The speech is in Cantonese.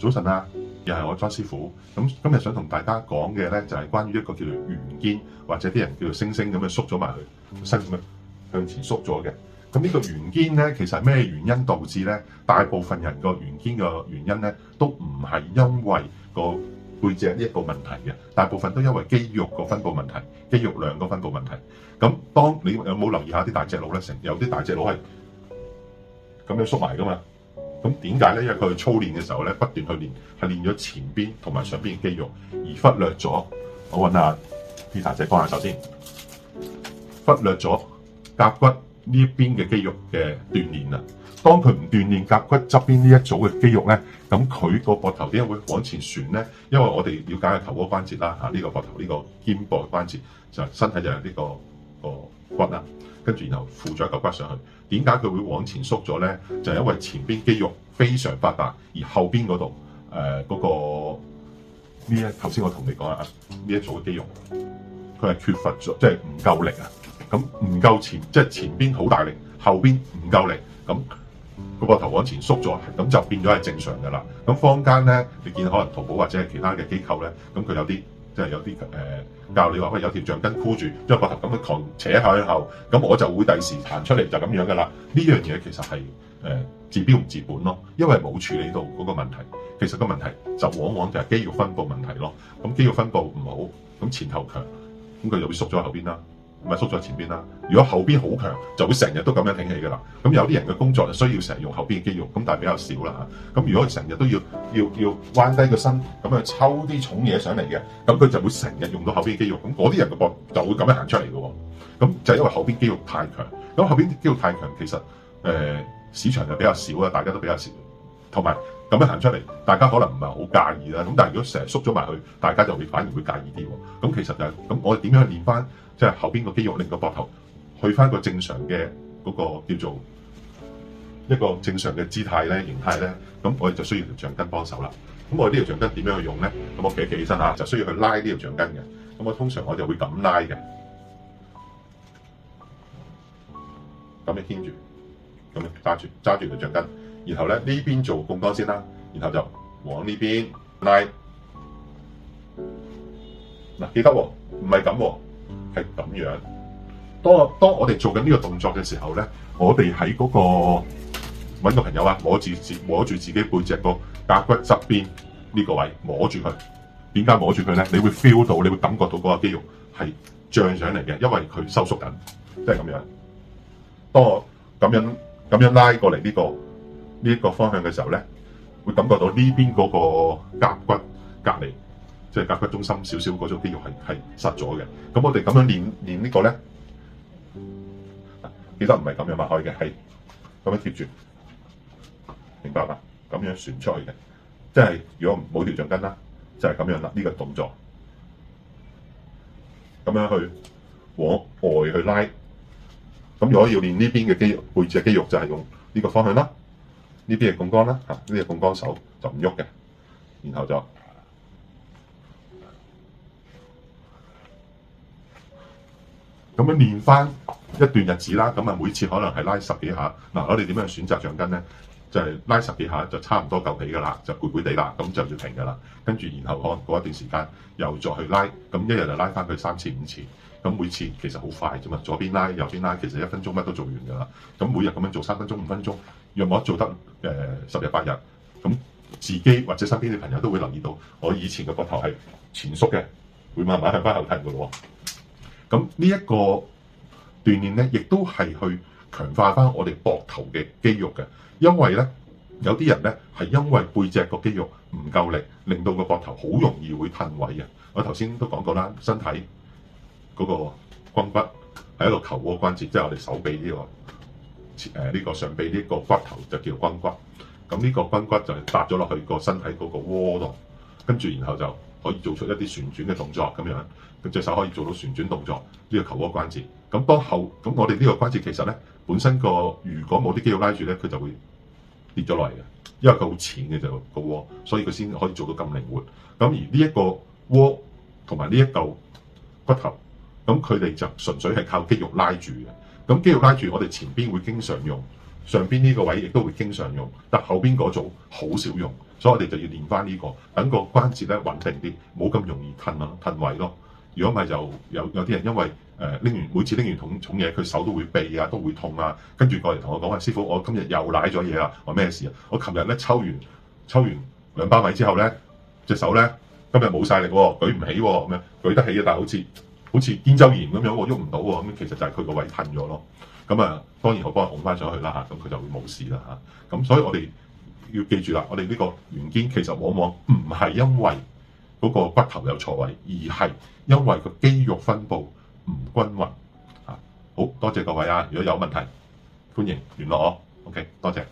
早晨啊，又係我莊師傅。咁今日想同大家講嘅咧，就係關於一個叫做圓肩，或者啲人叫做星星咁樣縮咗埋去，身咁樣向前縮咗嘅。咁呢個圓肩咧，其實係咩原因導致咧？大部分人個圓肩嘅原因咧，都唔係因為個背脊呢一個問題嘅，大部分都因為肌肉個分佈問題、肌肉量個分佈問題。咁當你有冇留意下啲大隻佬咧？有啲大隻佬係咁樣縮埋噶嘛？咁點解咧？因為佢操練嘅時候咧，不斷去練，係練咗前邊同埋上邊嘅肌肉，而忽略咗。我揾下 Peter 姐幫下手先，忽略咗甲骨呢一邊嘅肌肉嘅鍛鍊啊。當佢唔鍛鍊甲骨側邊呢一組嘅肌肉咧，咁佢個膊頭點解會往前旋咧？因為我哋了解嘅頭嗰關節啦，呢個膊頭呢個肩部嘅關節就身體就係呢個骨啦，跟住然後附咗一嚿骨上去。點解佢會往前縮咗咧？就係因為前邊肌肉非常發達，而後邊嗰度嗰個呢一頭先我同你講啊，呢一組嘅肌肉佢係缺乏咗，即係唔夠力啊。咁唔夠前，即係前邊好大力，後邊唔夠力，咁個膊頭往前縮咗，咁就變咗係正常㗎啦。咁坊間咧，你見可能淘寶或者係其他嘅機構咧，咁佢有啲即係有啲教你話喂有條橡筋箍住，將膊頭咁樣狂扯向後，咁我就會第時彈出嚟就咁樣㗎啦。呢樣嘢其實係治標唔治本咯，因為冇處理到嗰個問題。其實個問題就往往就係肌肉分佈問題咯。咁肌肉分佈唔好，咁前後強，咁佢就會縮咗後邊啦。唔係縮咗前邊啦。如果後邊好強，就會成日都咁樣挺起㗎啦。咁有啲人嘅工作就需要成日用後邊嘅肌肉，咁但係比較少啦嚇。咁如果成日都要彎低個身，咁樣抽啲重嘢上嚟嘅，咁佢就會成日用到後邊嘅肌肉。咁嗰啲人嘅膊就會咁樣行出嚟嘅喎。咁就係因為後邊肌肉太強。咁後邊肌肉太強，其實市場就比較少啦，大家都比較少。同埋咁樣行出嚟，大家可能唔係好介意啦。咁但係如果成日縮咗埋去，大家就反而會介意啲喎。咁其實就係咁，我哋點樣去練翻即係後邊個肌肉，令個膊頭去翻個正常嘅嗰個叫做一個正常嘅姿態咧、形態咧？咁我哋就需要條橡筋幫手啦。咁我哋呢條橡筋點樣去用咧？咁我企起身啊，就需要去拉呢條橡筋嘅。咁我通常我就會咁拉嘅，咁樣牽住，咁樣揸住條橡筋。然後咧呢邊做槓桿先啦，然後就往呢邊拉。嗱，記得喎，唔係咁喎，係咁樣。當我哋做緊呢個動作嘅時候咧，我哋喺嗰個揾個朋友啊，摸住自己背脊個甲骨側邊呢個位，摸住佢。點解摸住佢咧？你會 feel 到，你會感覺到嗰個肌肉係脹上嚟嘅，因為佢收縮緊，即係咁樣。當我咁樣拉過嚟呢一個方向嘅時候咧，會感覺到呢邊嗰個甲骨隔離，即係甲骨中心少少嗰種肌肉係實咗嘅。咁我哋咁樣練呢個咧，記得唔係咁樣擘開嘅，係咁樣貼住，明白嘛？咁樣旋出去嘅，即係如果冇條橡筋啦，就係咁樣啦。呢個動作咁樣去往外去拉。咁如果要練呢邊嘅肌肉，背脊嘅肌肉就係用呢個方向啦。呢邊係槓桿啦，呢個槓桿手就唔喐嘅，然後就咁樣練翻一段日子啦。咁啊，每次可能係拉10幾下。嗱，我哋點樣選擇橡筋咧？就係拉10幾下就差唔多夠皮㗎啦，就攰攰地啦，咁就要停㗎啦。跟住然後可能過一段時間又再去拉，咁一日就拉翻佢3次5次。咁每次其實好快啫嘛，左邊拉右邊拉，其實1分鐘乜都做完㗎啦。咁每日咁樣做3分鐘5分鐘，若我做得10日8日，咁自己或者身邊啲朋友都會留意到，我以前嘅膊頭係前縮嘅，會慢慢向翻後褪㗎咯。咁呢一個鍛鍊咧，亦都係去強化翻我哋膊頭嘅肌肉嘅，因為咧有啲人咧係因為背脊個肌肉唔夠力，令到個膊頭好容易會褪位嘅。我頭先都講過啦，身體嗰個肱骨係一個球窩關節，即係我哋手臂呢個上臂呢個骨頭就叫肱骨。咁呢個肱骨就係搭咗落去個身體嗰個窩度，跟住然後就可以做出一啲旋轉嘅動作咁樣。咁隻手可以做到旋轉動作，呢個球窩關節。咁咁我哋呢個關節其實咧本身如果冇啲肌肉拉住咧，佢就會跌咗落嚟嘅，因為佢好淺嘅就個窩，所以佢先可以做到咁靈活。咁而呢一個窩同埋呢一嚿骨頭，咁佢哋就純粹係靠肌肉拉住嘅。咁肌肉拉住，我哋前邊會經常用上邊呢個位亦都會經常用，但後邊嗰組好少用，所以我哋就要練翻呢個，等個關節咧穩定啲，冇咁容易褪位咯。如果唔係就有啲人因為每次拎完重嘢，佢手都會痹啊，都會痛啊，跟住過嚟同我講話，師傅，我今日又舐咗嘢啦，話咩事啊？我琴日咧抽完2包米之後咧，隻手咧今日冇晒力喎，舉唔起喎，咁樣舉得起嘅，但係好似肩周炎咁樣，我喐唔到喎，咁其實就係佢個位褪咗咯。咁啊，當然我幫佢拱翻上去啦嚇，咁佢就會冇事啦嚇。咁所以我哋要記住啦，我哋呢個圓肩其實往往唔係因為嗰個骨頭有錯位，而係因為個肌肉分佈唔均勻嚇。好多謝各位啊！如果有問題，歡迎聯絡我。OK，多謝。